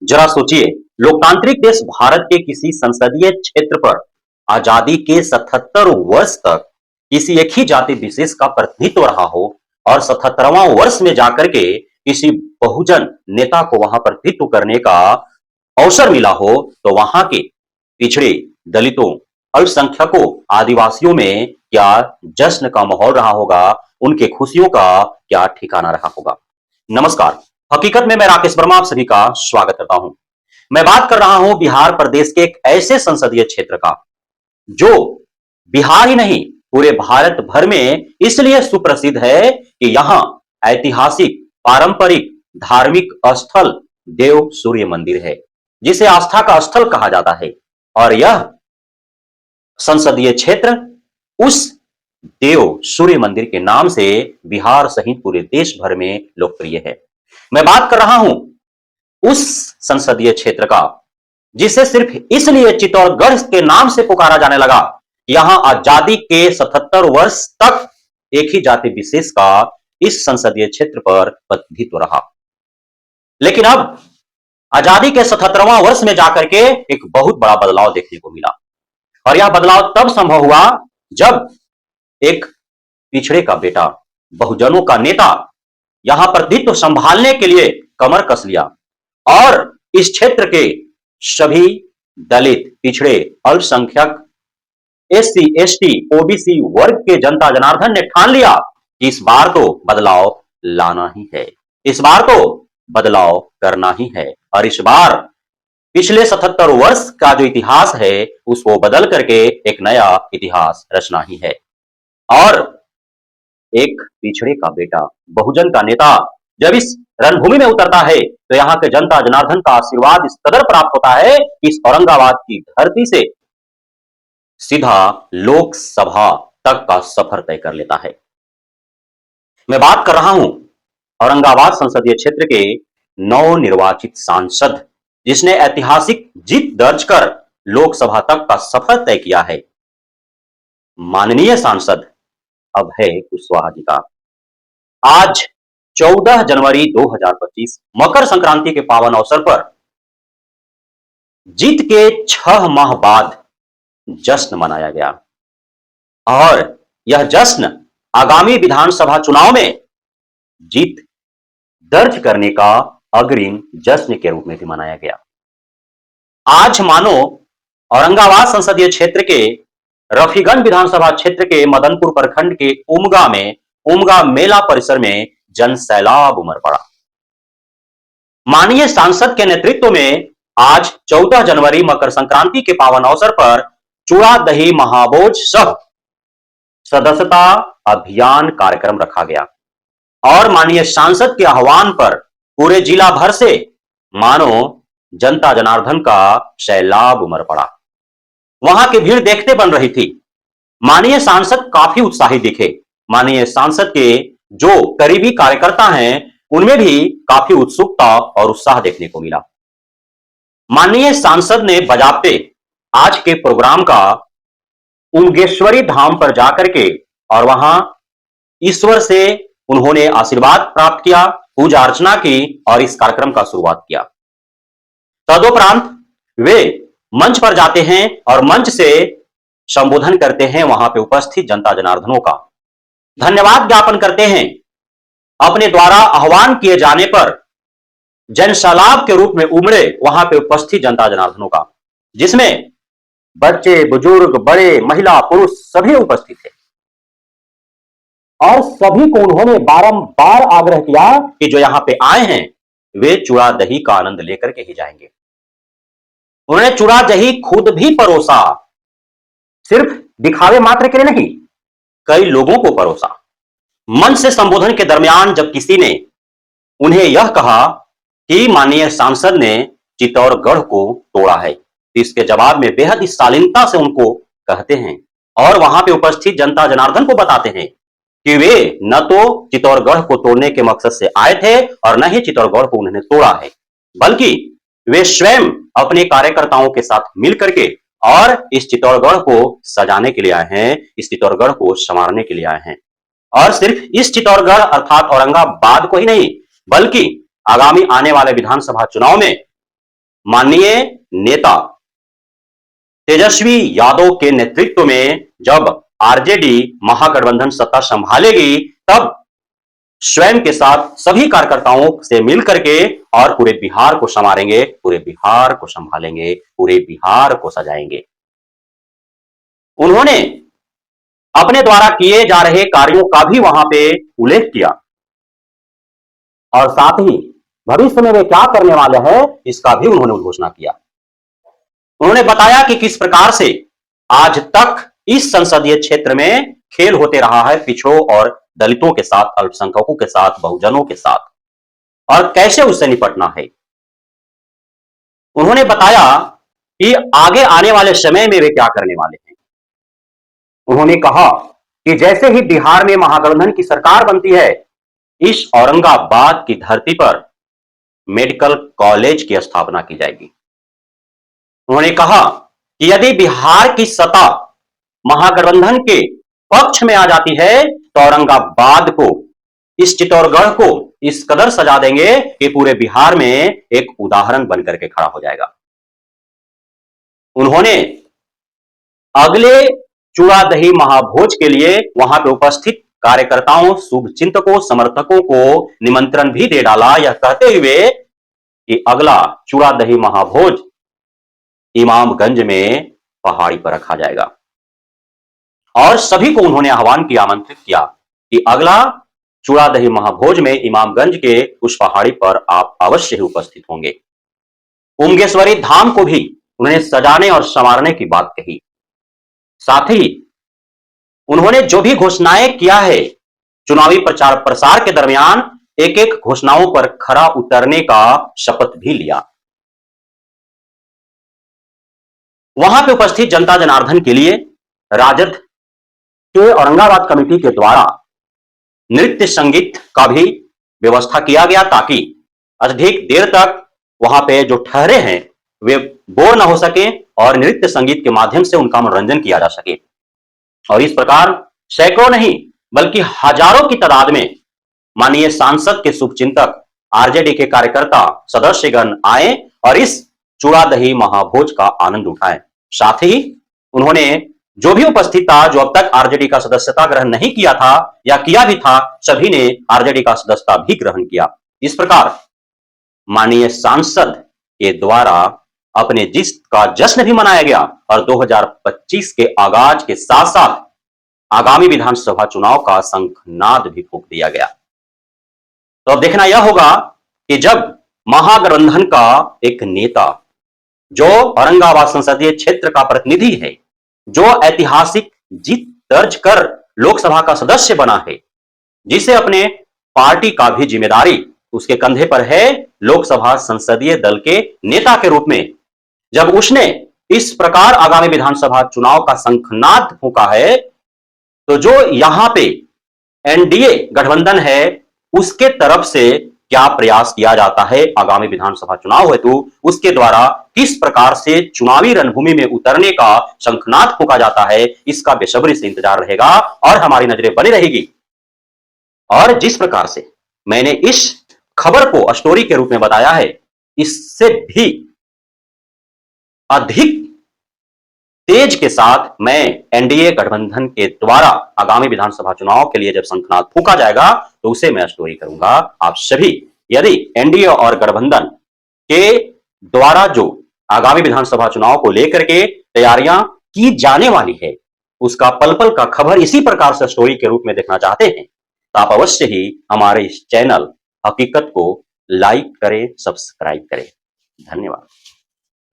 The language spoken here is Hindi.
जरा सोचिए, लोकतांत्रिक देश भारत के किसी संसदीय क्षेत्र पर आजादी के 77 वर्ष तक किसी एक ही जाति विशेष का प्रतिनिधित्व रहा हो और 77वां वर्ष में जाकर के किसी बहुजन नेता को वहां प्रतिनिधित्व करने का अवसर मिला हो, तो वहां के पिछड़े, दलितों, अल्पसंख्यकों, आदिवासियों में क्या जश्न का माहौल रहा होगा, उनके खुशियों का क्या ठिकाना रहा होगा। नमस्कार, हकीकत में मैं राकेश वर्मा आप सभी का स्वागत करता हूं। मैं बात कर रहा हूं बिहार प्रदेश के एक ऐसे संसदीय क्षेत्र का जो बिहार ही नहीं पूरे भारत भर में इसलिए सुप्रसिद्ध है कि यहां ऐतिहासिक, पारंपरिक, धार्मिक स्थल देव सूर्य मंदिर है, जिसे आस्था का स्थल कहा जाता है। और यह संसदीय क्षेत्र उस देव सूर्य मंदिर के नाम से बिहार सहित पूरे देश भर में लोकप्रिय है। मैं बात कर रहा हूं उस संसदीय क्षेत्र का जिसे सिर्फ इसलिए चित्तौड़गढ़ के नाम से पुकारा जाने लगा। यहां आजादी के 77 वर्ष तक एक ही जाति विशेष का इस संसदीय क्षेत्र पर प्रतिनिधित्व रहा। लेकिन अब आजादी के 77वां वर्ष में जाकर के एक बहुत बड़ा बदलाव देखने को मिला। और यह बदलाव तब संभव हुआ जब एक पिछड़े का बेटा, बहुजनों का नेता यहां प्रतिनिधित्व संभालने के लिए कमर कस लिया और इस क्षेत्र के सभी दलित, पिछड़े, अल्पसंख्यक, एससी, एसटी, ओबीसी वर्ग के जनता जनार्दन ने ठान लिया कि इस बार तो बदलाव लाना ही है, इस बार तो बदलाव करना ही है। और इस बार पिछले 77 वर्ष का जो इतिहास है उसको बदल करके एक नया इतिहास रचना ही है। और एक पिछड़े का बेटा, बहुजन का नेता जब इस रणभूमि में उतरता है तो यहाँ के जनता जनार्दन का आशीर्वाद इस कदर प्राप्त होता है कि इस औरंगाबाद की धरती से सीधा लोकसभा तक का सफर तय कर लेता है। मैं बात कर रहा हूं औरंगाबाद संसदीय क्षेत्र के नवनिर्वाचित सांसद जिसने ऐतिहासिक जीत दर्ज कर लोकसभा तक का सफर तय किया है, माननीय सांसद अभय कुशवाहा जी का। आज 14 जनवरी 2025 मकर संक्रांति के पावन अवसर पर जीत के 6 माह बाद जश्न मनाया गया। और यह जश्न आगामी विधानसभा चुनाव में जीत दर्ज करने का अग्रिम जश्न के रूप में भी मनाया गया। आज मानो औरंगाबाद संसदीय क्षेत्र के रफीगंज विधानसभा क्षेत्र के मदनपुर प्रखंड के उमगा में उमगा मेला परिसर में जन सैलाब उमड़ पड़ा। माननीय सांसद के नेतृत्व में आज 14 जनवरी मकर संक्रांति के पावन अवसर पर चूड़ा दही महाभोज सह सदस्यता अभियान कार्यक्रम रखा गया। और माननीय सांसद के आह्वान पर पूरे जिला भर से मानो जनता जनार्दन का सैलाब उमड़ पड़ा। वहां की भीड़ देखते बन रही थी। माननीय सांसद काफी उत्साहित दिखे। माननीय सांसद के जो करीबी कार्यकर्ता हैं उनमें भी काफी उत्सुकता और उत्साह देखने को मिला। माननीय सांसद ने बजाबते आज के प्रोग्राम का उमगेश्वरी धाम पर जाकर के और वहां ईश्वर से उन्होंने आशीर्वाद प्राप्त किया, पूजा अर्चना की और इस कार्यक्रम का शुरुआत किया। तदुपरांत वे मंच पर जाते हैं और मंच से संबोधन करते हैं वहां पे उपस्थित जनता जनार्दनों का, धन्यवाद ज्ञापन करते हैं अपने द्वारा आह्वान किए जाने पर जनसैलाब के रूप में उमड़े वहां पे उपस्थित जनता जनार्दनों का, जिसमें बच्चे, बुजुर्ग, बड़े, महिला, पुरुष सभी उपस्थित थे। और सभी को उन्होंने बारंबार आग्रह किया कि जो यहां पे आए हैं वे चूड़ा दही का आनंद लेकर के ही जाएंगे। उन्होंने चूड़ा दही खुद भी परोसा, सिर्फ दिखावे मात्र के लिए नहीं, कई लोगों को परोसा। मंच से संबोधन के दरमियान जब किसी ने उन्हें यह कहा कि माननीय सांसद ने चित्तौड़गढ़ को तोड़ा है, तो इसके जवाब में बेहद ही शालीनता से उनको कहते हैं और वहां पे उपस्थित जनता जनार्दन को बताते हैं कि वे न तो चित्तौड़गढ़ को तोड़ने के मकसद से आए थे और न ही चित्तौड़गढ़ को उन्होंने तोड़ा है, बल्कि वे स्वयं अपने कार्यकर्ताओं के साथ मिलकर के और इस चित्तौड़गढ़ को सजाने के लिए आए हैं, इस चित्तौड़गढ़ को संवारने के लिए आए हैं। और सिर्फ इस चित्तौड़गढ़ अर्थात औरंगाबाद को ही नहीं, बल्कि आगामी आने वाले विधानसभा चुनाव में माननीय नेता तेजस्वी यादव के नेतृत्व में जब आरजेडी महागठबंधन सत्ता संभालेगी, तब स्वयं के साथ सभी कार्यकर्ताओं से मिलकर के और पूरे बिहार को संवारेंगे, पूरे बिहार को संभालेंगे, पूरे बिहार को सजाएंगे। उन्होंने अपने द्वारा किए जा रहे कार्यों का भी वहां पे उल्लेख किया और साथ ही भविष्य में वे क्या करने वाले हैं इसका भी उन्होंने घोषणा किया। उन्होंने बताया कि किस प्रकार से आज तक इस संसदीय क्षेत्र में खेल होते रहा है पिछड़ों और दलितों के साथ, अल्पसंख्यकों के साथ, बहुजनों के साथ, और कैसे उससे निपटना है। उन्होंने बताया कि आगे आने वाले समय में वे क्या करने वाले हैं। उन्होंने कहा कि जैसे ही बिहार में महागठबंधन की सरकार बनती है, इस औरंगाबाद की धरती पर मेडिकल कॉलेज की स्थापना की जाएगी। उन्होंने कहा कि यदि बिहार की सत्ता महागठबंधन के पक्ष में आ जाती है तो औरंगाबाद को, इस चित्तौड़गढ़ को इस कदर सजा देंगे कि पूरे बिहार में एक उदाहरण बनकर के खड़ा हो जाएगा। उन्होंने अगले चूड़ा दही महाभोज के लिए वहां पे उपस्थित कार्यकर्ताओं, शुभचिंतकों, समर्थकों को निमंत्रण भी दे डाला, यह कहते हुए कि अगला चूड़ा दही महाभोज इमामगंज में पहाड़ी पर रखा जाएगा। और सभी को उन्होंने आह्वान किया, आमंत्रित किया कि अगला चूड़ा दही महाभोज में इमामगंज के उस पहाड़ी पर आप अवश्य ही उपस्थित होंगे। उमगेश्वरी धाम को भी उन्होंने सजाने और संवारने की बात कही। साथ ही उन्होंने जो भी घोषणाएं किया है चुनावी प्रचार प्रसार के दरमियान, एक एक घोषणाओं पर खरा उतरने का शपथ भी लिया। वहां पे उपस्थित जनता जनार्दन के लिए राजद के औरंगाबाद कमेटी के द्वारा नृत्य संगीत का भी व्यवस्था किया गया, ताकि अधिक देर तक वहां पे जो ठहरे हैं वे बोर ना हो सके और नृत्य संगीत के माध्यम से उनका मनोरंजन किया जा सके। और इस प्रकार सैकड़ों नहीं बल्कि हजारों की तादाद में माननीय सांसद के शुभचिंतक, आरजेडी के कार्यकर्ता, सदस्यगण आए और इस चूड़ा दही महाभोज का आनंद उठाएं। साथ ही उन्होंने जो भी उपस्थित था, जो अब तक आरजेडी का सदस्यता ग्रहण नहीं किया था या किया भी था, सभी ने आरजेडी का सदस्यता भी ग्रहण किया। इस प्रकार माननीय सांसद के द्वारा अपने जीत का जश्न भी मनाया गया और 2025 के आगाज के साथ साथ आगामी विधानसभा चुनाव का शंखनाद भी फूंक दिया गया। तो अब देखना यह होगा कि जब महागठबंधन का एक नेता, जो औरंगाबाद संसदीय क्षेत्र का प्रतिनिधि है, जो ऐतिहासिक जीत दर्ज कर लोकसभा का सदस्य बना है, जिसे अपने पार्टी का भी जिम्मेदारी उसके कंधे पर है लोकसभा संसदीय दल के नेता के रूप में, जब उसने इस प्रकार आगामी विधानसभा चुनाव का शंखनाद फूंका है, तो जो यहां पे एनडीए गठबंधन है उसके तरफ से क्या प्रयास किया जाता है आगामी विधानसभा चुनाव हेतु, उसके द्वारा किस प्रकार से चुनावी रणभूमि में उतरने का शंखनाद फूंका जाता है, इसका बेसब्री से इंतजार रहेगा और हमारी नजरें बनी रहेगी। और जिस प्रकार से मैंने इस खबर को स्टोरी के रूप में बताया है, इससे भी अधिक तेज के साथ मैं एनडीए गठबंधन के द्वारा आगामी विधानसभा चुनाव के लिए जब शंखनाद फूंका जाएगा तो उसे मैं स्टोरी करूंगा। आप सभी यदि एनडीए और गठबंधन के द्वारा जो आगामी विधानसभा चुनाव को लेकर के तैयारियां की जाने वाली है, उसका पल पल का खबर इसी प्रकार से स्टोरी के रूप में देखना चाहते हैं, तो आप अवश्य ही हमारे इस चैनल हकीकत को लाइक करें, सब्सक्राइब करें। धन्यवाद।